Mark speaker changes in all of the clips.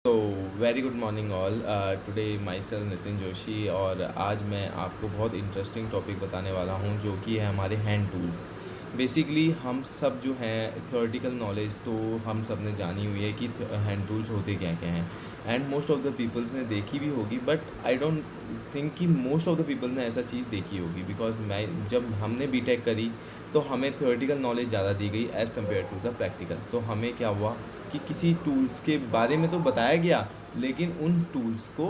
Speaker 1: तो very good morning all. Today my self Nitin Joshi और आज मैं आपको बहुत इंटरेस्टिंग टॉपिक बताने वाला हूँ जो कि है हमारे हैंड टूल्स। बेसिकली हम सब जो हैं थ्योरेटिकल नॉलेज तो हम सब ने जानी हुई है कि हैंड टूल्स होते क्या क्या हैं and most of the peoples ने देखी भी होगी, बट आई डोंट थिंक कि मोस्ट ऑफ द पीपल ने ऐसा चीज़ देखी होगी। बिकॉज मैं जब हमने बीटेक करी तो हमें थ्योरेटिकल नॉलेज ज़्यादा दी गई as compare to the practical. तो हमें क्या हुआ कि किसी टूल्स के बारे में तो बताया गया, लेकिन उन टूल्स को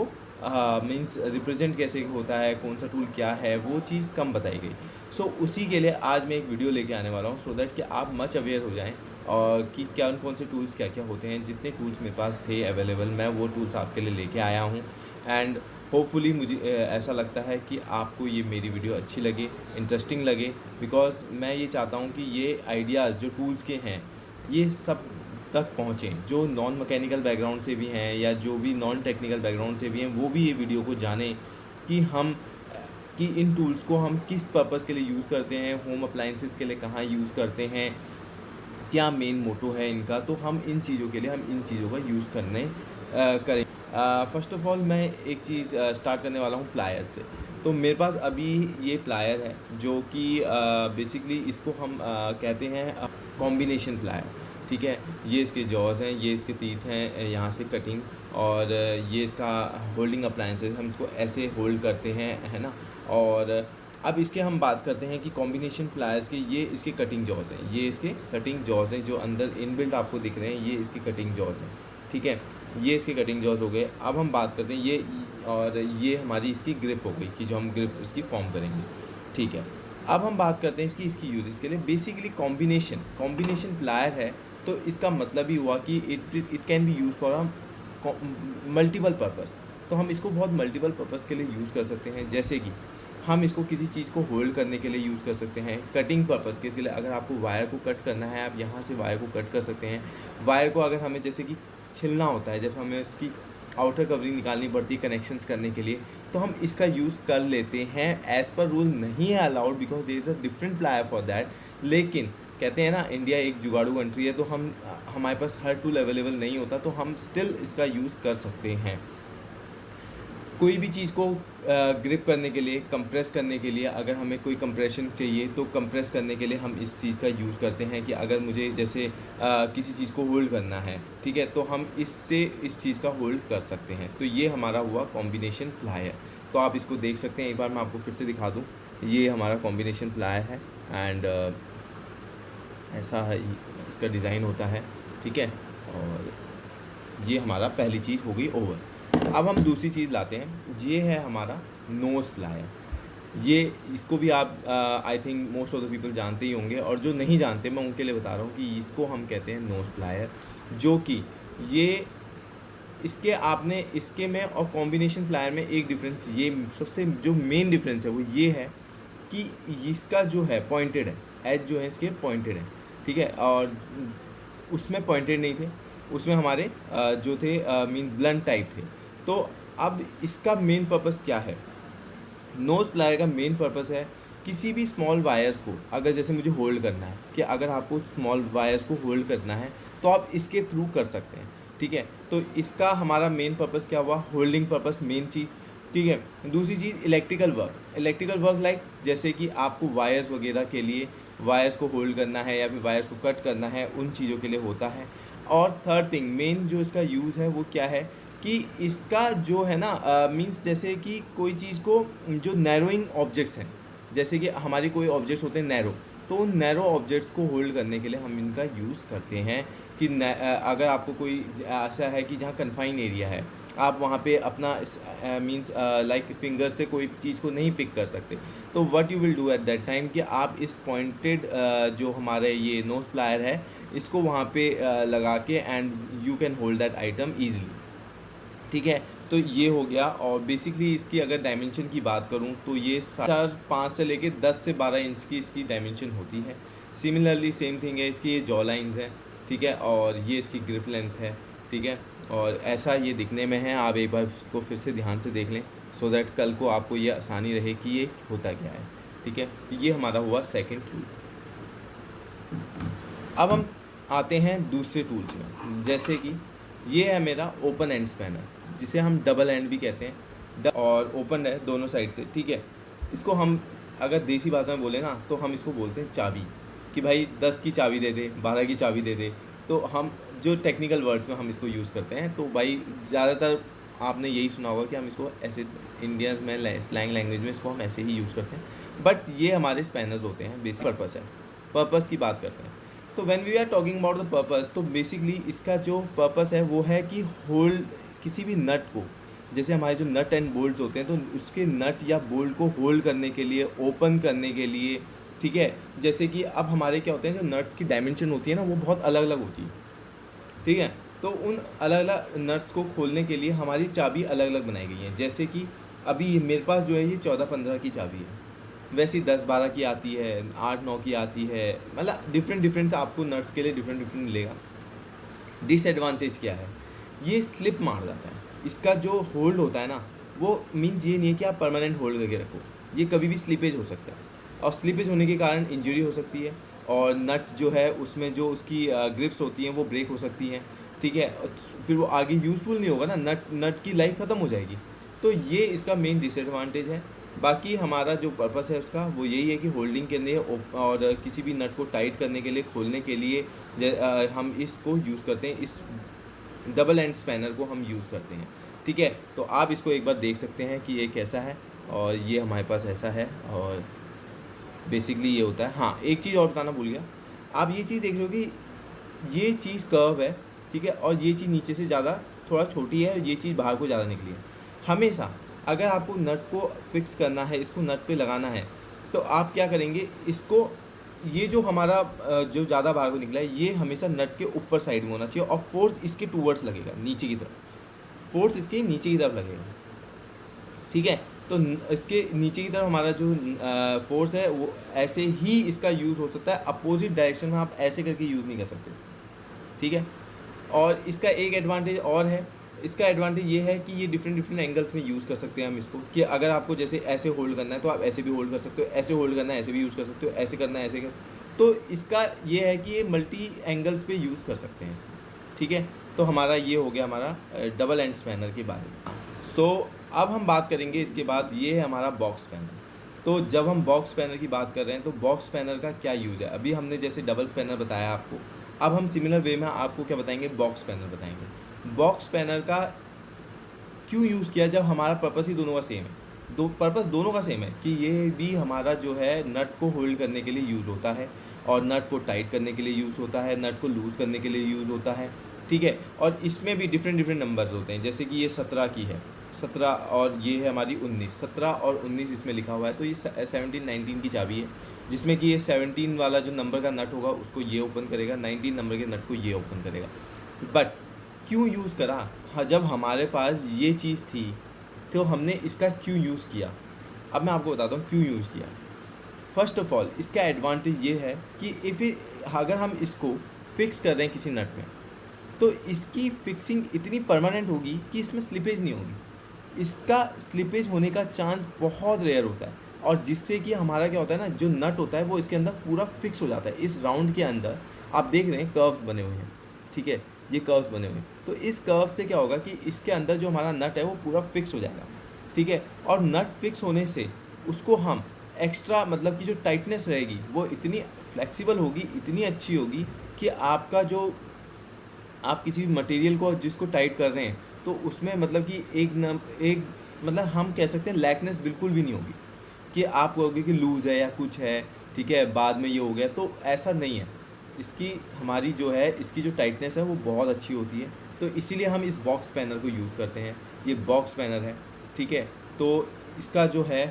Speaker 1: मीन्स रिप्रेजेंट कैसे होता है, कौन सा टूल क्या है, वो चीज़ कम बताई गई। सो उसी के लिए आज मैं एक वीडियो लेके आने वाला हूँ सो दैट कि आप मच अवेयर हो जाएं और कि क्या कौन से टूल्स क्या क्या होते हैं। जितने टूल्स मेरे पास थे अवेलेबल मैं वो टूल्स आपके लिए लेके आया हूँ एंड होपफुली मुझे ऐसा लगता है कि आपको ये मेरी वीडियो अच्छी लगे, इंटरेस्टिंग लगे। बिकॉज मैं ये चाहता हूँ कि ये आइडियाज़ जो टूल्स के हैं ये सब तक पहुँचें, जो नॉन मैकेनिकल बैकग्राउंड से भी हैं या जो भी नॉन टेक्निकल बैकग्राउंड से भी हैं वो भी ये वीडियो को जानें कि कि इन टूल्स को हम किस पर्पज़ के लिए यूज़ करते हैं, होम अप्लाइंसेस के लिए कहाँ यूज़ करते हैं, क्या मेन मोटो है इनका। तो हम इन चीज़ों के लिए हम इन चीज़ों का यूज़ करें। फ़र्स्ट ऑफ़ ऑल मैं एक चीज़ स्टार्ट करने वाला हूँ प्लायर से। तो मेरे पास अभी ये प्लायर है जो कि बेसिकली इसको हम कहते हैं कॉम्बिनेशन प्लायर। ठीक है, ये इसके जॉज़ हैं, ये इसके टीथ हैं, यहाँ से कटिंग और ये इसका होल्डिंग अप्लायंस है। हम इसको ऐसे होल्ड करते हैं, है ना। और अब इसके हम बात करते हैं कि कॉम्बिनेशन प्लायर्स के ये इसके कटिंग जॉज़ हैं, ये इसके कटिंग जॉज़ हैं जो अंदर इनबिल्ट आपको दिख रहे हैं, ये इसके कटिंग जॉज़ हैं। ठीक है, ये इसके कटिंग जॉज़ हो गए। अब हम बात करते हैं ये और ये हमारी इसकी ग्रिप हो गई कि जो हम ग्रिप इसकी फॉर्म करेंगे। ठीक है, अब हम बात करते हैं इसकी यूजेस के लिए। बेसिकली कॉम्बिनेशन प्लायर है तो इसका मतलब ही हुआ कि it can be use for multiple purpose. तो हम इसको बहुत मल्टीपल पर्पस के लिए यूज़ कर सकते हैं। जैसे कि हम इसको किसी चीज़ को होल्ड करने के लिए यूज़ कर सकते हैं, कटिंग पर्पस के लिए अगर आपको वायर को कट करना है आप यहाँ से वायर को कट कर सकते हैं। वायर को अगर हमें जैसे कि छिलना होता है, जब हमें उसकी आउटर कवरिंग निकालनी पड़ती है कनेक्शंस करने के लिए, तो हम इसका यूज़ कर लेते हैं। एज़ पर रूल नहीं है allowed because there is a different plier for that. लेकिन कहते हैं ना इंडिया एक जुगाड़ू कंट्री है, तो हमारे पास हर टूल अवेलेबल नहीं होता, तो हम स्टिल इसका यूज़ कर सकते हैं। कोई भी चीज़ को ग्रिप करने के लिए, कंप्रेस करने के लिए, अगर हमें कोई कंप्रेशन चाहिए तो कंप्रेस करने के लिए हम इस चीज़ का यूज़ करते हैं। कि अगर मुझे जैसे किसी चीज़ को होल्ड करना है, ठीक है, तो हम इससे इस चीज़ का होल्ड कर सकते हैं। तो ये हमारा हुआ कॉम्बिनेशन प्लायर। तो आप इसको देख सकते हैं, एक बार मैं आपको फिर से दिखा दूँ। ये हमारा कॉम्बिनेशन प्लायर है एंड ऐसा है इसका डिज़ाइन होता है। ठीक है, और ये हमारा पहली चीज़ हो गई ओवर। अब हम दूसरी चीज़ लाते हैं, ये है हमारा नोज़ प्लायर। ये इसको भी आप I think most of the people जानते ही होंगे, और जो नहीं जानते मैं उनके लिए बता रहा हूँ कि इसको हम कहते हैं नोज़ प्लायर। जो कि ये इसके आपने इसके में और कॉम्बिनेशन प्लायर में एक डिफरेंस, ये सबसे जो मेन डिफरेंस है वो ये है कि इसका जो है पॉइंटेड है, एज जो है इसके पॉइंटेड है। ठीक है, और उसमें पॉइंटेड नहीं थे, उसमें हमारे जो थे मीन ब्लंट टाइप थे। तो अब इसका मेन पर्पस क्या है? नोज़ प्लायर का मेन पर्पस है किसी भी स्मॉल वायर्स को अगर जैसे मुझे होल्ड करना है, कि अगर आपको स्मॉल वायर्स को होल्ड करना है तो आप इसके थ्रू कर सकते हैं। ठीक है, तो इसका हमारा मेन पर्पस क्या हुआ? होल्डिंग पर्पस मेन चीज़। ठीक है, दूसरी चीज़ इलेक्ट्रिकल वर्क लाइक जैसे कि आपको वायर्स वगैरह के लिए वायर्स को होल्ड करना है या फिर वायर्स को कट करना है, उन चीज़ों के लिए होता है। और थर्ड थिंग मेन जो इसका यूज़ है वो क्या है कि इसका जो है ना मीन्स जैसे कि कोई चीज़ को जो नैरोइंग ऑब्जेक्ट्स हैं, जैसे कि हमारे कोई ऑब्जेक्ट्स होते हैं नैरो, तो उन नैरो ऑब्जेक्ट्स को होल्ड करने के लिए हम इनका यूज़ करते हैं। कि अगर आपको कोई ऐसा है कि जहाँ कन्फाइन एरिया है, आप वहाँ पे अपना मीन्स लाइक फिंगर से कोई चीज़ को नहीं पिक कर सकते, तो what you will do at that time कि आप इस पॉइंटेड जो हमारे ये नोज प्लायर है इसको वहाँ पे लगा के and you can hold that item easily. ठीक है, तो ये हो गया। और बेसिकली इसकी अगर डायमेंशन की बात करूँ तो ये 4-5 से लेके 10 से 12 इंच की इसकी डायमेंशन होती है। सिमिलरली सेम थिंग है, इसकी ये जॉ लाइन्स हैं। ठीक है, और ये इसकी ग्रिप लेंथ है। ठीक है, और ऐसा ये दिखने में है। आप एक बार इसको फिर से ध्यान से देख लें सो दैट कल को आपको ये आसानी रहे कि ये होता क्या है। ठीक है, तो ये हमारा हुआ सेकेंड टूल। अब हम आते हैं दूसरे टूल्स में, जैसे कि ये है मेरा ओपन एंड स्पैनर, जिसे हम डबल एंड भी कहते हैं, और ओपन है दोनों साइड से, ठीक है। इसको हम अगर देसी भाषा में बोले ना तो हम इसको बोलते हैं चाबी, कि भाई 10 की चाबी दे दे, 12 की चाबी दे दे। तो हम जो टेक्निकल वर्ड्स में हम इसको यूज़ करते हैं, तो भाई ज़्यादातर आपने यही सुना होगा कि हम इसको ऐसे इंडियंस में स्लैंग लैंग्वेज में इसको हम ऐसे ही यूज़ करते हैं। बट ये हमारे स्पैनर्स होते हैं, बेसिक पर्पस है, पर्पस की बात करते हैं। तो when we are talking about the purpose, तो बेसिकली इसका जो पर्पस है वो है कि होल्ड किसी भी नट को, जैसे हमारे जो नट एंड बोल्ट्स होते हैं, तो उसके नट या बोल्ट को होल्ड करने के लिए, ओपन करने के लिए, ठीक है। जैसे कि अब हमारे क्या होते हैं, जो नट्स की डायमेंशन होती है ना वो बहुत अलग अलग होती है, ठीक है। तो उन अलग अलग नट्स को खोलने के लिए हमारी चाबी अलग अलग बनाई गई है। जैसे कि अभी मेरे पास जो है ये 14-15 की चाबी है, वैसे ही 10-12 की आती है, 8-9 की आती है, मतलब डिफरेंट डिफरेंट आपको नट्स के लिए डिफरेंट डिफरेंट मिलेगा। डिसएडवांटेज क्या है, ये स्लिप मार जाता है। इसका जो होल्ड होता है ना, वो मीन्स ये नहीं है कि आप परमानेंट होल्ड करके रखो, ये कभी भी स्लिपेज हो सकता है, और स्लिपेज होने के कारण इंजरी हो सकती है, और नट जो है उसमें जो उसकी ग्रिप्स होती हैं वो ब्रेक हो सकती हैं, ठीक है। और फिर वो आगे यूज़फुल नहीं होगा ना, नट नट की लाइफ ख़त्म हो जाएगी। तो ये इसका मेन डिसएडवांटेज है। बाकी हमारा जो पर्पस है उसका वो यही है कि होल्डिंग के लिए और किसी भी नट को टाइट करने के लिए, खोलने के लिए हम इसको यूज़ करते हैं, इस डबल एंड स्पैनर को हम यूज़ करते हैं, ठीक है। तो आप इसको एक बार देख सकते हैं कि ये कैसा है, और ये हमारे पास ऐसा है, और बेसिकली ये होता है। हाँ, एक चीज़ और बताना भूल गया, आप ये चीज़ देख रहे हो कि ये चीज़ कर्व है, ठीक है, और ये चीज़ नीचे से ज़्यादा थोड़ा छोटी है, और ये चीज़ बाहर को ज़्यादा निकली है। हमेशा अगर आपको नट को फिक्स करना है, इसको नट पे लगाना है, तो आप क्या करेंगे, इसको, ये जो हमारा जो ज़्यादा बाहर को निकला है, ये हमेशा नट के ऊपर साइड में होना चाहिए, और फोर्स इसके टूवर्ड्स लगेगा, नीचे की तरफ, फोर्स इसके नीचे की तरफ लगेगा, ठीक है। तो इसके नीचे की तरफ हमारा जो फोर्स है वो ऐसे ही इसका यूज़ हो सकता है, अपोजिट डायरेक्शन में आप ऐसे करके यूज़ नहीं कर सकते इसका, ठीक है। और इसका एक एडवांटेज और है, इसका एडवांटेज ये है कि ये डिफरेंट डिफरेंट एंगल्स में यूज़ कर सकते हैं हम इसको, कि अगर आपको जैसे ऐसे होल्ड करना है तो आप ऐसे भी होल्ड कर सकते हो, ऐसे होल्ड करना है ऐसे भी यूज़ कर सकते हो, ऐसे करना है ऐसे कर, तो इसका ये है कि ये मल्टी एंगल्स पे यूज़ कर सकते हैं इसको, ठीक है। तो हमारा ये हो गया हमारा डबल एंड स्पैनर के बारे में। सो अब हम बात करेंगे इसके बाद, ये है हमारा बॉक्स स्पैनर। तो जब हम बॉक्स स्पैनर की बात कर रहे हैं तो बॉक्स स्पैनर का क्या यूज़ है, अभी हमने जैसे डबल स्पैनर बताया आपको, अब हम सिमिलर वे में आपको क्या बताएंगे, बॉक्स स्पैनर बताएंगे। बॉक्स स्पैनर का क्यों यूज़ किया, जब हमारा पर्पस ही दोनों का सेम है, पर्पस दोनों का सेम है, कि ये भी हमारा जो है नट को होल्ड करने के लिए यूज़ होता है, और नट को टाइट करने के लिए यूज़ होता है, नट को लूज़ करने के लिए यूज़ होता है, ठीक है। और इसमें भी डिफरेंट डिफरेंट नंबर्स होते हैं, जैसे कि ये 17 की है, 17, और ये है हमारी 19, 17 और 19 इसमें लिखा हुआ है, तो ये 17-19 की चाबी है, जिसमें कि ये 17 वाला जो नंबर का नट होगा उसको ये ओपन करेगा, 19 नंबर के नट को ये ओपन करेगा। बट क्यों यूज़ करा, हाँ, जब हमारे पास ये चीज़ थी तो हमने इसका क्यों यूज़ किया, अब मैं आपको बताता हूँ क्यों यूज़ किया। फर्स्ट ऑफ ऑल इसका एडवांटेज ये है कि अगर हम इसको फिक्स कर रहे हैं किसी नट में, तो इसकी फिक्सिंग इतनी परमानेंट होगी कि इसमें स्लिपेज नहीं होगी, इसका स्लिपेज होने का चांस बहुत रेयर होता है, और जिससे कि हमारा क्या होता है ना, जो नट होता है वो इसके अंदर पूरा फिक्स हो जाता है। इस राउंड के अंदर आप देख रहे हैं कर्व्स बने हुए हैं, ठीक है, ये कर्व्स बने हुए हैं, तो इस कर्व से क्या होगा कि इसके अंदर जो हमारा नट है वो पूरा फिक्स हो जाएगा, ठीक है। और नट फिक्स होने से उसको हम एक्स्ट्रा, मतलब कि जो टाइटनेस रहेगी वो इतनी फ्लेक्सिबल होगी, इतनी अच्छी होगी, कि आपका जो, आप किसी भी मटेरियल को जिसको टाइट कर रहे हैं तो उसमें मतलब कि एक मतलब हम कह सकते हैं लैकनेस बिल्कुल भी नहीं होगी, कि आप कहोगे कि लूज़ है या कुछ है, ठीक है, बाद में ये हो गया, तो ऐसा नहीं है। इसकी हमारी जो है, इसकी जो टाइटनेस है वो बहुत अच्छी होती है, तो इसीलिए हम इस बॉक्स स्पैनर को यूज़ करते हैं। ये बॉक्स स्पैनर है, ठीक है। तो इसका जो है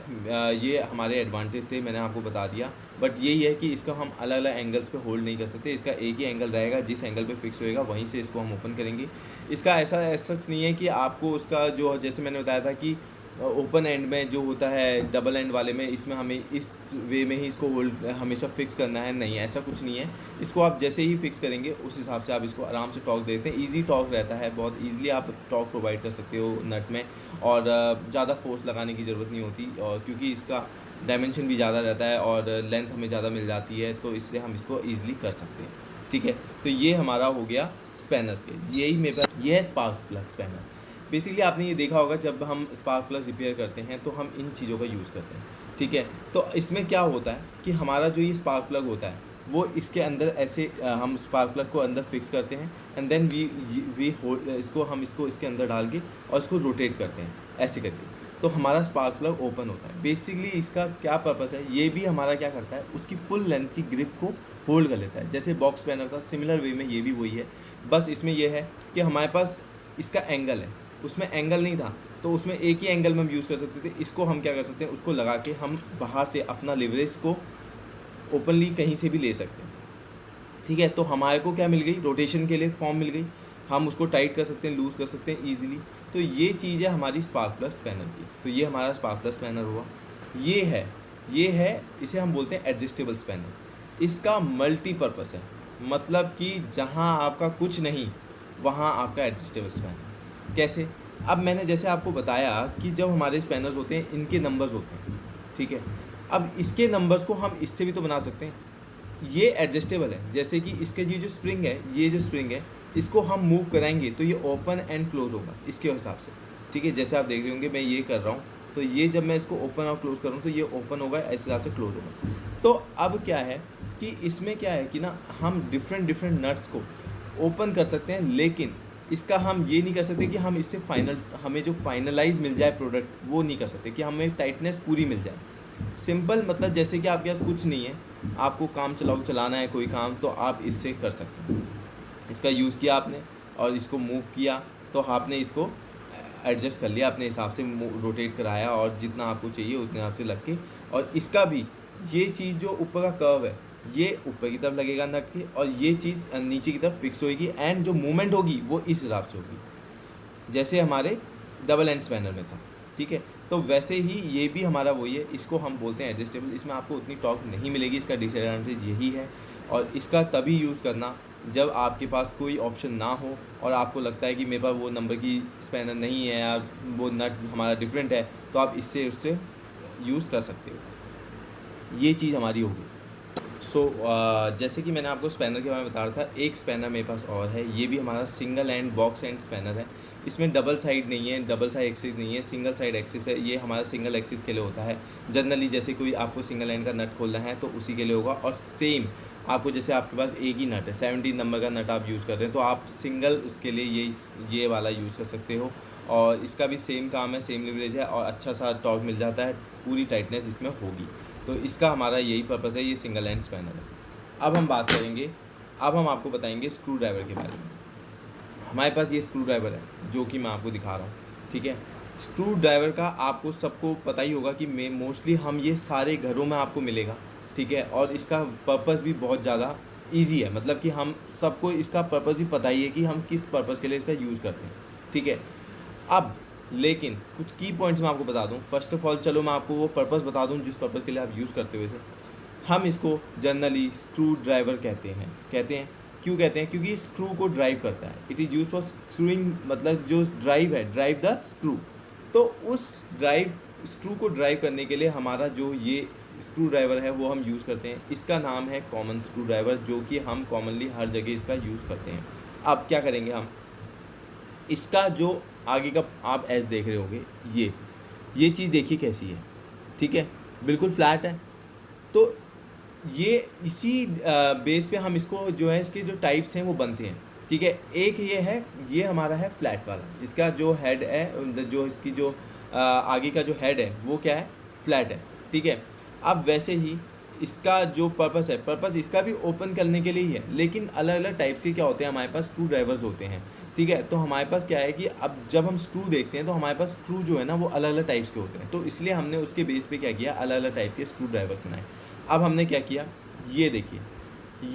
Speaker 1: ये हमारे एडवांटेज थे, मैंने आपको बता दिया। बट यही है कि इसका हम अलग अलग एंगल्स पे होल्ड नहीं कर सकते, इसका एक ही एंगल रहेगा, जिस एंगल पे फिक्स होएगा वहीं से इसको हम ओपन करेंगे। इसका ऐसा सच नहीं है कि आपको उसका जो, जैसे मैंने बताया था कि ओपन एंड में जो होता है, डबल एंड वाले में, इसमें हमें इस वे में ही इसको होल्ड हमेशा फिक्स करना है, नहीं, ऐसा कुछ नहीं है। इसको आप जैसे ही फिक्स करेंगे उस हिसाब से आप इसको आराम से टॉर्क देते हैं, ईजी टॉर्क रहता है, बहुत ईजिली आप टॉर्क प्रोवाइड कर सकते हो नट में, और ज़्यादा फोर्स लगाने की ज़रूरत नहीं होती, और क्योंकि इसका डायमेंशन भी ज़्यादा रहता है और लेंथ हमें ज़्यादा मिल जाती है, तो इसलिए हम इसको ईज़िली कर सकते हैं। ठीक है। तो ये हमारा हो गया स्पैनर्स के, यही मेरे पास ये है स्पार्क प्लग स्पैनर। बेसिकली आपने ये देखा होगा जब हम स्पार्क प्लग रिपेयर करते हैं तो हम इन चीज़ों का यूज़ करते हैं, ठीक है। तो इसमें क्या होता है कि हमारा जो ये स्पार्क प्लग होता है वो इसके अंदर ऐसे हम स्पार्क प्लग को अंदर फिक्स करते हैं एंड देन वी होल्ड इसको, हम इसको इसके अंदर डाल के और इसको रोटेट करते हैं ऐसे करके, तो हमारा स्पार्क प्लग ओपन होता है। बेसिकली इसका क्या पर्पस है, ये भी हमारा क्या करता है, उसकी फुल लेंथ की ग्रिप को होल्ड कर लेता है, जैसे बॉक्स स्पैनर था सिमिलर वे में ये भी वही है। बस इसमें यह है कि हमारे पास इसका एंगल है, उसमें एंगल नहीं था तो उसमें एक ही एंगल में हम यूज़ कर सकते थे। इसको हम क्या कर सकते हैं, उसको लगा के हम बाहर से अपना लिवरेज को ओपनली कहीं से भी ले सकते हैं, ठीक है। तो हमारे को क्या मिल गई, रोटेशन के लिए फॉर्म मिल गई, हम उसको टाइट कर सकते हैं, लूज़ कर सकते हैं ईजिली। तो ये चीज़ है हमारी स्पार्क प्लग स्पैनर की। तो ये हमारा स्पार्क प्लग स्पैनर हुआ। ये है इसे हम बोलते हैं एडजस्टेबल स्पैनर। इसका मल्टीपर्पज़ है, मतलब कि जहाँ आपका कुछ नहीं वहाँ आपका एडजस्टेबल स्पैनर। कैसे, अब मैंने जैसे आपको बताया कि जब हमारे स्पैनर्स होते हैं इनके नंबर्स होते हैं, ठीक है। अब इसके नंबर्स को हम इससे भी तो बना सकते हैं, ये एडजस्टेबल है। जैसे कि इसके ये जो स्प्रिंग है, ये जो स्प्रिंग है इसको हम मूव कराएंगे तो ये ओपन एंड क्लोज होगा इसके हिसाब से, ठीक है। जैसे आप देख रहे होंगे मैं ये कर रहा हूँ, तो ये जब मैं इसको ओपन और क्लोज करूँ तो ये ओपन होगा, इस हिसाब से क्लोज होगा। तो अब क्या है कि इसमें क्या है कि ना हम डिफरेंट नट्स को ओपन कर सकते हैं, लेकिन इसका हम ये नहीं कर सकते कि हम इससे हमें जो फाइनलाइज मिल जाए प्रोडक्ट वो नहीं कर सकते कि हमें टाइटनेस पूरी मिल जाए। सिंपल मतलब जैसे कि आपके पास कुछ नहीं है, आपको काम चलाना है कोई काम, तो आप इससे कर सकते हैं। इसका यूज़ किया आपने और इसको मूव किया तो आपने इसको एडजस्ट कर लिया अपने हिसाब से, रोटेट कराया और जितना आपको चाहिए उतने हिसाब से लग के। और इसका भी ये चीज़ जो ऊपर का कर्व है ये ऊपर की तरफ लगेगा नट की, और ये चीज़ नीचे की तरफ फिक्स होगी एंड जो मूवमेंट होगी वो इस हिसाब से होगी जैसे हमारे डबल एंड स्पैनर में था, ठीक है। तो वैसे ही ये भी हमारा वही है, इसको हम बोलते हैं एडजस्टेबल। इसमें आपको उतनी टॉर्क नहीं मिलेगी, इसका डिसएडवांटेज यही है। और इसका तभी यूज़ करना जब आपके पास कोई ऑप्शन ना हो और आपको लगता है कि मेरे पास वो नंबर की स्पैनर नहीं है या वो नट हमारा डिफरेंट है, तो आप उससे यूज़ कर सकते हो। ये चीज़ हमारी होगी। जैसे कि मैंने आपको स्पैनर के बारे में बता रहा था, एक स्पैनर मेरे पास और है, ये भी हमारा single and box end spanner है। इसमें डबल साइड नहीं है, डबल साइड एक्सिस नहीं है, सिंगल साइड एक्सिस है। ये हमारा सिंगल एक्सिस के लिए होता है जनरली, जैसे कोई आपको सिंगल एंड का नट खोलना है तो उसी के लिए होगा। और सेम आपको जैसे आपके पास एक ही नट है, 17 नंबर का नट आप यूज़ कर रहे हैं, तो आप सिंगल उसके लिए ये वाला यूज़ कर सकते हो। और इसका भी सेम काम है, सेम लिवरेज है और अच्छा सा टॉर्क मिल जाता है, पूरी टाइटनेस इसमें होगी। तो इसका हमारा यही पर्पज़ है, ये सिंगल एंड स्पैनर है। अब हम बात करेंगे, अब हम आपको बताएंगे स्क्रू ड्राइवर के बारे में। हमारे पास ये स्क्रू ड्राइवर है जो कि मैं आपको दिखा रहा हूँ, ठीक है। स्क्रू ड्राइवर का आपको सबको पता ही होगा कि मोस्टली हम ये सारे घरों में आपको मिलेगा, ठीक है। और इसका पर्पज़ भी बहुत ज़्यादा ईजी है, मतलब कि हम सबको इसका पर्पज़ भी पता ही है कि हम किस पर्पज़ के लिए इसका यूज़ करते हैं, ठीक है। अब लेकिन कुछ की पॉइंट्स मैं आपको बता दूं। फर्स्ट ऑफ ऑल चलो मैं आपको वो पर्पज़ बता दूं जिस पर्पज़ के लिए आप यूज़ करते हो इसे। हम इसको जनरली स्क्रू ड्राइवर कहते हैं। क्यों कहते हैं, क्योंकि स्क्रू को ड्राइव करता है। It is use for screwing, मतलब जो ड्राइव है, ड्राइव द स्क्रू। तो उस स्क्रू को ड्राइव करने के लिए हमारा जो ये स्क्रू ड्राइवर है वो हम यूज़ करते हैं। इसका नाम है कॉमन स्क्रू ड्राइवर, जो कि हम कॉमनली हर जगह इसका यूज़ करते हैं। अब क्या करेंगे हम, इसका जो आगे का आप एज देख रहे होंगे, ये चीज़ देखिए कैसी है, ठीक है, बिल्कुल फ्लैट है। तो ये इसी बेस पे हम इसको जो है, इसके जो टाइप्स हैं वो बनते हैं, ठीक है। एक ये हमारा है फ्लैट वाला, जिसका जो हेड है, जो इसकी जो आगे का जो हेड है वो क्या है, फ्लैट है, ठीक है। अब वैसे ही इसका जो पर्पस इसका भी ओपन करने के लिए ही है, लेकिन अलग अलग टाइप से क्या होते हैं, हमारे पास स्क्रू ड्राइवर्स होते हैं, ठीक है। तो हमारे पास क्या है कि अब जब हम स्क्रू देखते हैं तो हमारे पास स्क्रू जो है ना वो अलग अलग टाइप्स के होते हैं, तो इसलिए हमने उसके बेस पे क्या किया, अलग अलग टाइप के स्क्रू ड्राइवर्स बनाए। अब हमने क्या किया, ये देखिए,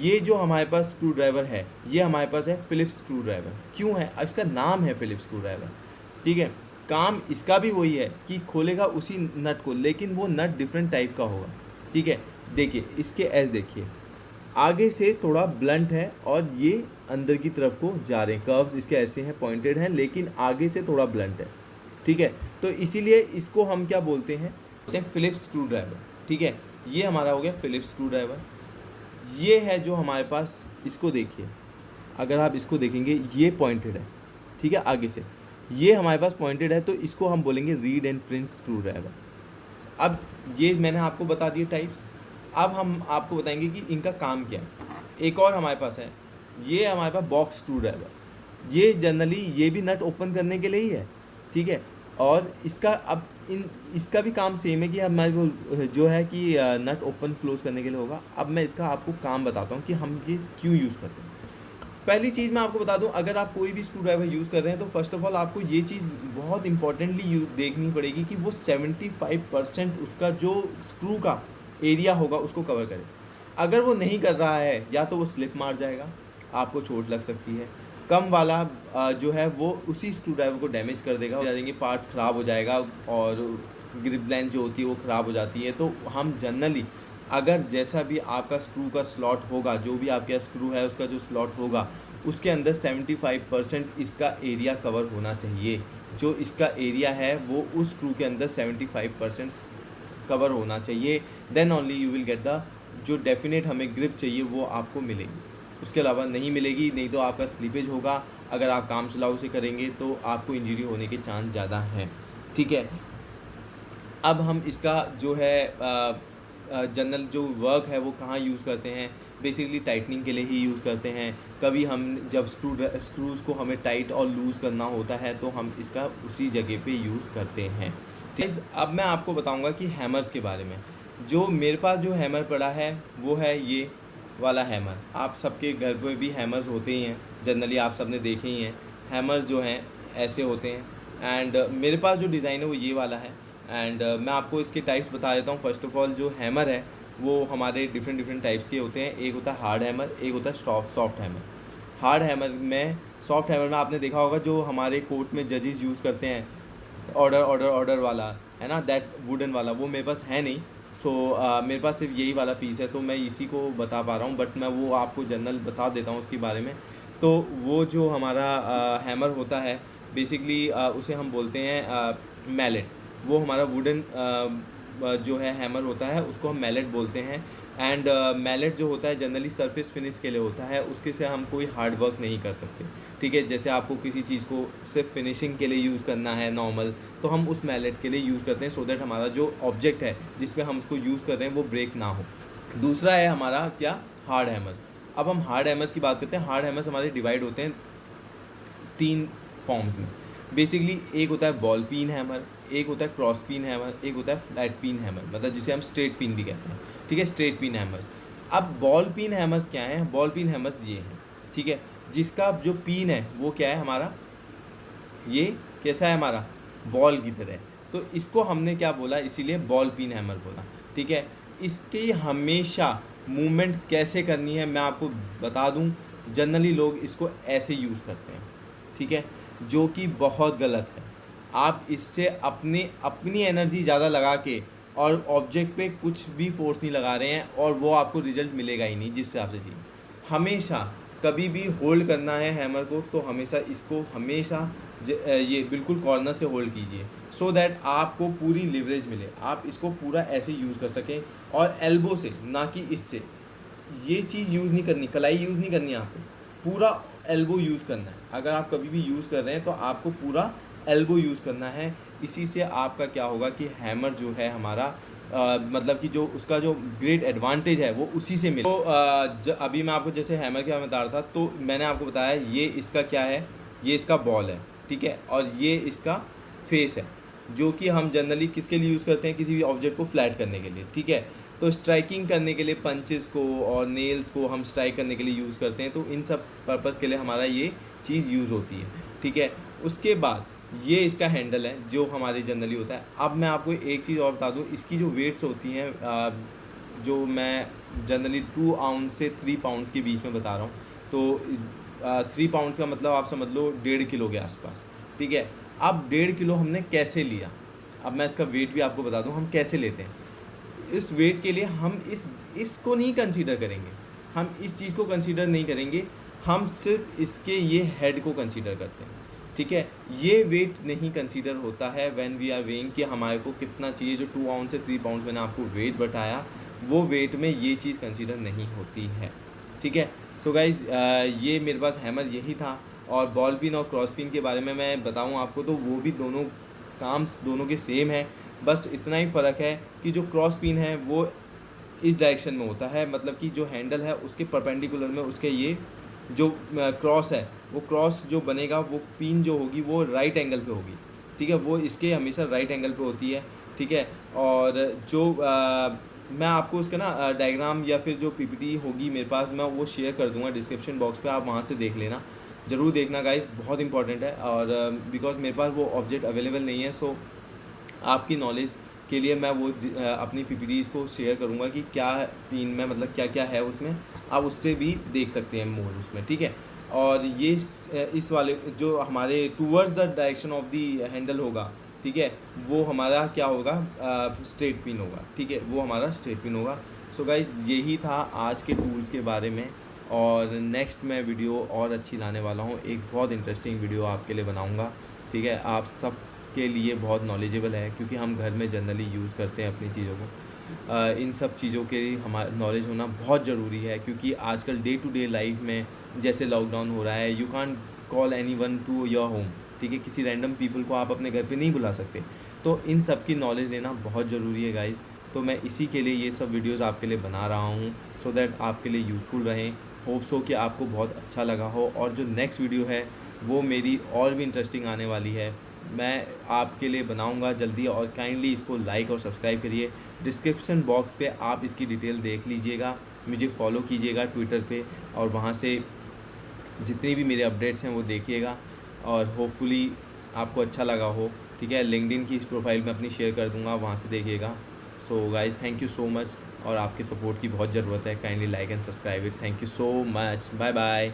Speaker 1: ये जो हमारे पास स्क्रू ड्राइवर है ये हमारे पास है फिलिप्स स्क्रू ड्राइवर। क्यों है, इसका नाम है फिलिप्स स्क्रू ड्राइवर, ठीक है। काम इसका भी वही है कि खोलेगा उसी नट को, लेकिन वो नट डिफरेंट टाइप का होगा, ठीक है। देखिए इसके एज देखिए, आगे से थोड़ा ब्लंट है और ये अंदर की तरफ को जा रहे हैं, कर्व्स इसके ऐसे हैं, पॉइंटेड हैं, लेकिन आगे से थोड़ा ब्लंट है, ठीक है। तो इसीलिए इसको हम क्या बोलते हैं फिलिप्स स्क्रू ड्राइवर, ठीक है। ये हमारा हो गया फिलिप्स स्क्रू ड्राइवर। ये है जो हमारे पास, इसको देखिए, अगर आप इसको देखेंगे ये पॉइंटेड है, ठीक है, आगे से ये हमारे पास पॉइंटेड है, तो इसको हम बोलेंगे read and print screw driver. अब ये मैंने आपको बता दिए टाइप्स। अब हम आपको बताएंगे कि इनका काम क्या है। एक और हमारे पास है, ये हमारे पास बॉक्स स्क्रू ड्राइवर। ये जनरली ये भी नट ओपन करने के लिए ही है, ठीक है। और इसका अब इसका भी काम सेम है कि हमारे को जो है कि नट ओपन क्लोज करने के लिए होगा। अब मैं इसका आपको काम बताता हूँ कि हम ये क्यों यूज़ करते हैं। पहली चीज़ मैं आपको बता दूं, अगर आप कोई भी स्क्रू ड्राइवर यूज़ कर रहे हैं तो फर्स्ट ऑफ ऑल आपको ये चीज़ बहुत इंपॉर्टेंटली देखनी पड़ेगी कि वो 75% उसका जो स्क्रू का एरिया होगा उसको कवर करे। अगर वो नहीं कर रहा है, या तो वो स्लिप मार जाएगा, आपको चोट लग सकती है। कम वाला जो है वो उसी स्क्रू ड्राइवर को डैमेज कर देगा, हो जाएंगे पार्ट्स ख़राब हो जाएगा, और ग्रिप लाइन जो होती है वो ख़राब हो जाती है। तो हम जनरली, अगर जैसा भी आपका स्क्रू का स्लॉट होगा, जो भी आपके यहाँ स्क्रू है उसका जो स्लॉट होगा, उसके अंदर 75% इसका एरिया कवर होना चाहिए। जो इसका एरिया है वो उस स्क्रू के अंदर 75% कवर होना चाहिए। Then only you will get the जो डेफिनेट हमें ग्रिप चाहिए वो आपको मिलेगी। उसके अलावा नहीं मिलेगी, नहीं तो आपका स्लीपेज होगा। अगर आप काम चलाऊ से करेंगे तो आपको इंजरी होने के चांस ज़्यादा हैं, ठीक है। अब हम इसका जो है जनरल जो वर्क है वो कहाँ यूज़ करते हैं, बेसिकली टाइटनिंग के लिए ही यूज़ करते हैं। कभी हम जब स्क्रूज़ को हमें टाइट और लूज़ करना होता है तो हम इसका उसी जगह पे यूज़ करते हैं, ठीक है। अब मैं आपको बताऊंगा कि हैमर्स के बारे में। जो मेरे पास जो हैमर पड़ा है वो है ये वाला हैमर। आप सबके घर पे भी हैमर्स होते ही हैं, जनरली आप सब ने देखे ही हैं। हैमर्स जो हैं ऐसे होते हैं, एंड मेरे पास जो डिज़ाइन है वो ये वाला है। एंड मैं आपको इसके टाइप्स बता देता हूँ। फर्स्ट ऑफ ऑल जो हैमर है वो हमारे डिफरेंट टाइप्स के होते हैं। एक होता है हार्ड हैमर, एक होता है सॉफ्ट हैमर। हार्ड हैमर में, सॉफ्ट हैमर में आपने देखा होगा जो हमारे कोर्ट में जजेस यूज़ करते हैं, ऑर्डर ऑर्डर ऑर्डर वाला, है ना, दैट वुडन वाला। वो मेरे पास है नहीं। सो मेरे पास सिर्फ यही वाला पीस है, तो मैं इसी को बता पा रहा हूँ, बट मैं वो आपको जनरल बता देता हूँ उसके बारे में। तो वो जो हमारा हैमर होता है बेसिकली उसे हम बोलते हैं मैलेट। वो हमारा वुडन जो है हैमर होता है उसको हम मैलेट बोलते हैं। एंड मैलेट जो होता है जनरली सरफेस फिनिश के लिए होता है, उसके से हम कोई हार्ड वर्क नहीं कर सकते, ठीक है। जैसे आपको किसी चीज़ को सिर्फ फिनिशिंग के लिए यूज़ करना है नॉर्मल, तो हम उस मैलेट के लिए यूज़ करते हैं, सो दैट हमारा जो ऑब्जेक्ट है जिस पे हम उसको यूज़ कर रहे हैं वो ब्रेक ना हो। दूसरा है हमारा क्या, हार्ड हैमर्स। अब हम हार्ड हैमर्स की बात करते हैं। हार्ड हैमर्स हमारे डिवाइड होते हैं 3 फॉर्म्स में। बेसिकली एक होता है बॉल पिन हैमर, एक होता है क्रॉस पिन हैमर, एक होता है फ्लैट पिन हैमर, मतलब जिसे हम स्ट्रेट पिन भी कहते हैं, ठीक है, स्ट्रेट पिन हैमर्स। अब बॉल पिन हैमर्स क्या हैं? बॉल पिन हैमर्स ये हैं, ठीक है, जिसका जो पिन है वो क्या है हमारा, ये कैसा है हमारा, बॉल की तरह। तो इसको हमने क्या बोला, इसीलिए बॉल पिन हैमर बोला, ठीक है। इसकी हमेशा मूवमेंट कैसे करनी है मैं आपको बता दूं। जनरली लोग इसको ऐसे यूज़ करते हैं, ठीक है, जो कि बहुत गलत है। आप इससे अपनी अपनी एनर्जी ज़्यादा लगा के और ऑब्जेक्ट पे कुछ भी फोर्स नहीं लगा रहे हैं, और वो आपको रिजल्ट मिलेगा ही नहीं जिससे आपसे चाहिए। हमेशा कभी भी होल्ड करना है हैमर को तो हमेशा इसको हमेशा ये बिल्कुल कॉर्नर से होल्ड कीजिए, सो दैट आपको पूरी लिवरेज मिले, आप इसको पूरा ऐसे यूज़ कर सकें, और एल्बो से, ना कि इससे। ये चीज़ यूज़ नहीं करनी, कलाई यूज़ नहीं करनी, आपको पूरा एल्बो यूज़ करना है। अगर आप कभी भी यूज़ कर रहे हैं तो आपको पूरा एल्बो यूज़ करना है। इसी से आपका क्या होगा कि हैमर जो है हमारा मतलब कि जो उसका जो ग्रेट एडवांटेज है वो उसी से मिले। तो अभी मैं आपको जैसे हैमर के बारे में बता रहा था, तो मैंने आपको बताया ये इसका क्या है, ये इसका बॉल है, ठीक है, और ये इसका फेस है, जो कि हम जनरली किसके लिए यूज़ करते हैं, किसी भी ऑब्जेक्ट को फ्लैट करने के लिए, ठीक है। तो स्ट्राइकिंग करने के लिए पंचेस को और नेल्स को हम स्ट्राइक करने के लिए यूज़ करते हैं, तो इन सब पर्पज़ के लिए हमारा ये चीज़ यूज़ होती है, ठीक है। उसके बाद ये इसका हैंडल है जो हमारी जनरली होता है। अब मैं आपको एक चीज़ और बता दूं, इसकी जो वेट्स होती हैं जो मैं जनरली 2 आउंस से 3 पाउंड्स के बीच में बता रहा हूँ। तो 3 पाउंड्स का मतलब आप समझ लो 1.5 किलो के आसपास, ठीक है। अब 1.5 किलो हमने कैसे लिया, अब मैं इसका वेट भी आपको बता दूँ हम कैसे लेते हैं। इस वेट के लिए हम इसको नहीं कंसीडर करेंगे, हम इस चीज़ को कंसीडर नहीं करेंगे, हम सिर्फ इसके ये हेड को कंसीडर करते हैं, ठीक है। ये वेट नहीं कंसीडर होता है व्हेन वी आर वेइंग कि हमारे को कितना चाहिए। जो 2 आउंस से 3 पाउंड्स मैंने आपको वेट बताया वो वेट में ये चीज़ कंसीडर नहीं होती है, ठीक है। सो गाइज़ ये मेरे पास हैमर यही था। और बॉल पिन और क्रॉस पिन के बारे में मैं बताऊँ आपको तो वो भी दोनों काम दोनों के सेम है। बस इतना ही फ़र्क है कि जो क्रॉस पिन है वो इस डायरेक्शन में होता है, मतलब कि जो हैंडल है उसके परपेंडिकुलर में उसके ये जो क्रॉस है, वो क्रॉस जो बनेगा वो पिन जो होगी वो राइट एंगल पे होगी, ठीक है। वो इसके हमेशा राइट एंगल पे होती है, ठीक है। और जो मैं आपको उसका ना डायग्राम या फिर जो पीपीटी होगी मेरे पास, मैं वो शेयर कर दूंगा डिस्क्रिप्शन बॉक्स पे, आप वहाँ से देख लेना। ज़रूर देखना गाइस, बहुत इंपॉर्टेंट है। और बिकॉज मेरे पास वो ऑब्जेक्ट अवेलेबल नहीं है, सो आपकी नॉलेज के लिए मैं वो अपनी पीपीटीज़ को शेयर करूँगा कि क्या पिन में मतलब क्या क्या है उसमें, आप उससे भी देख सकते हैं मोर उसमें, ठीक है। और ये इस वाले जो हमारे towards the direction of the handle होगा, ठीक है, वो हमारा क्या होगा, स्ट्रेट पिन होगा, ठीक है, वो हमारा स्ट्रेट पिन होगा। सो गाइज यही था आज के टूल्स के बारे में। और नेक्स्ट मैं वीडियो और अच्छी लाने वाला हूँ, एक बहुत इंटरेस्टिंग वीडियो आपके लिए बनाऊँगा, ठीक है। आप सब के लिए बहुत नॉलेजेबल है क्योंकि हम घर में जनरली यूज़ करते हैं अपनी चीज़ों को। इन सब चीज़ों के लिए हमारा नॉलेज होना बहुत ज़रूरी है क्योंकि आजकल डे टू डे लाइफ में जैसे लॉकडाउन हो रहा है, you can't call anyone to your home, ठीक है, किसी रैंडम पीपल को आप अपने घर पे नहीं बुला सकते। तो इन सब की नॉलेज लेना बहुत ज़रूरी है गाइज़। तो मैं इसी के लिए ये सब वीडियोज़ आपके लिए बना रहा हूँ, सो दैट आपके लिए यूज़फुल रहें। होप्स हो कि आपको बहुत अच्छा लगा हो। और जो नेक्स्ट वीडियो है वो मेरी और भी इंटरेस्टिंग आने वाली है, मैं आपके लिए बनाऊंगा जल्दी। और काइंडली इसको लाइक और सब्सक्राइब करिए। डिस्क्रिप्शन बॉक्स पे आप इसकी डिटेल देख लीजिएगा, मुझे फॉलो कीजिएगा ट्विटर पे, और वहाँ से जितनी भी मेरे अपडेट्स हैं वो देखिएगा। और होपफुली आपको अच्छा लगा हो, ठीक है। लिंक्डइन की इस प्रोफाइल में अपनी शेयर कर दूंगा, वहाँ से देखिएगा। So guys thank you so much, और आपके सपोर्ट की बहुत ज़रूरत है। Kindly like and subscribe it. Thank you so much, bye bye.